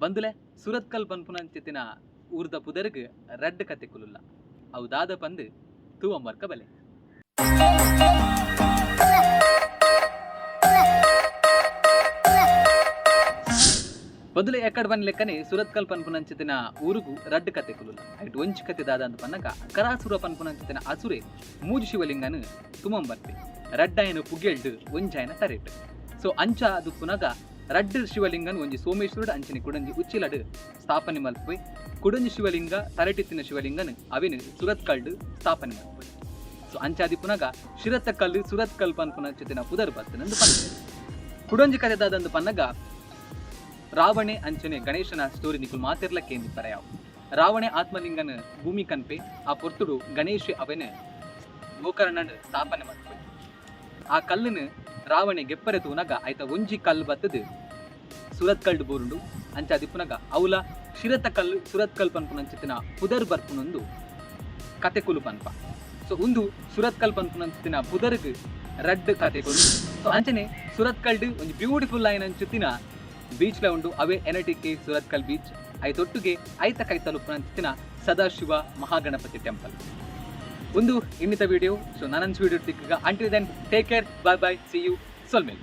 ಬಂದುಲೆ ಸುರತ್ಕಲ್ ಪನ್ಪುನಂಚಿತ್ತಿನ ಊರ್ದ ಪುದರ್ಗ್ ರಡ್ಡ್ ಕತೆ ಕುಲುಲ್ಲ ಅವು ದಾದ ಪಂದ್ ತೂವಂಬರ್ಕ ಬಲೆ ಬದುಲೆ ಎಕ್ಕಡ ಬನ್ ಲೆಕ್ಕನೆ ಸುರತ್ಕಲ್ ಪನ್ಪುನಂಚಿತ್ತಿನ ಊರುಗು ರಡ್ಡ್ ಕತೆ ಕುಲುಲ್ಲ ಐಟ್ ಒಂಜಿ ಕತೆ ದಾದ ಅಂತ ಪನ್ನಗ ಕರಾಸುರ ಪನ್ಪುನಂಚಿತ್ತಿನ ಅಸುರೆ ಮೂಜು ಶಿವಲಿಂಗನ್ ತುಮಂಬರ್ತೆ ರಡ್ಡಾಯನ ಪುಗೆಲ್ಡ್ ಒಂಜಾಯನ ತರೆಟ್ ಸೊ ಅಂಚ ಅದು ಪುನಗ ರಡ್ಡ್ ಶಿವಲಿಂಗನ್ ಒಂಜಿ ಸೋಮೇಶ್ವರುಡು ಅಂಚನೆ ಕುಡಂಜಿ ಉಚ್ಚಿಲಡ್ ಸ್ಥಾಪನೆ ಮಲ್ಪೊಯ್ ಕುಡಂಜಿ ಶಿವಲಿಂಗ ತರಟಿತ್ತಿನ ಶಿವಲಿಂಗನ್ ಅವಿನ ಸುರತ್ಕಲ್ಡ್ ಸ್ಥಾಪನೆ ಮಲ್ಪೊಯ್ ಸೊ ಅಂಚಾದಿ ಪುನಗ ಶಿರತಕಲ್ ಸುರತ್ಕಲ್ ಪನ್ಪುನಂಚಿತ್ತಿನ ಪುದರ್ ಬತ್ತನಂದು ಪನ್ನ ಕುಡಂಜಿ ಕತೆ ದಾದಂದು ಪನ್ನಗ ರಾವಣೆ ಅಂಚನೆ ಗಣೇಶನ ಸ್ಟೋರಿ ನಿಕುಲ್ ಮಾತಿರ್ಲಕ್ಕೆ ಎಂದು ಪರಯಾವ್ ರಾವಣೆ ಆತ್ಮಲಿಂಗನ ಭೂಮಿ ಕನ್ಪೆ ಆ ಪೊರ್ತುಡು ಗಣೇಶ ಅವನ ಗೋಕರ್ಣನ್ ಸ್ಥಾಪನೆ ಮಾಡ್ತಾರೆ ಆ ಕಲ್ಲನ್ನು ರಾವಣೆ ಗೆಪ್ಪರೆ ತೂನಗ ಆಯ್ತ ಒಂಜಿ ಕಲ್ಲು ಬತ್ತದು ಸುರತ್ಕಲ್ಡ್ ಬೋರುಂಡು ಅಂಚ ದಿಪ್ಪುನಗ ಅವಲ ಶಿರತ ಕಲ್ಲು ಸುರತ್ಕಲ್ ಪನ್ಪುನಂಚಿತ್ತಿನ ಪುದರ್ ಬರ್ಪುನೊಂದು ಕತೆ ಕುಲು ಪನ್ಪ ಸೊ ಒಂದು ಸುರತ್ಕಲ್ ಪನ್ಪುನಂಚಿತ್ತಿನ ಪುದರ್ಗ್ ರಡ್ಡ್ ಕತೆ ಕುಲು ಸೊ ಅಂಚನೆ ಸುರತ್ಕಲ್ಡ್ ಒಂಜಿ ಬ್ಯೂಟಿಫುಲ್ ಆಯ್ನ ಅಂಚುತ್ತಿನ ಬೀಚ್ ಲ ಉಂಡು ಅವೇ ಎನಟಿಕೆ ಸುರತ್ಕಲ್ ಬೀಚ್ ಐತೊಟ್ಟುಗೆ ಐತ ಕೈ ತಲುಪುನಂಚಿತ್ತಿನ ಸದಾಶಿವ ಮಹಾಗಣಪತಿ ಟೆಂಪಲ್ ಒಂದು ಇನ್ನಿತ ವಿಡಿಯೋ ಸೊ ನನ್ನ ವಿಡಿಯೋ ತಿಕ್ಕಗ until then take care bye bye see you ಸೊಲ್ಮೇಲ್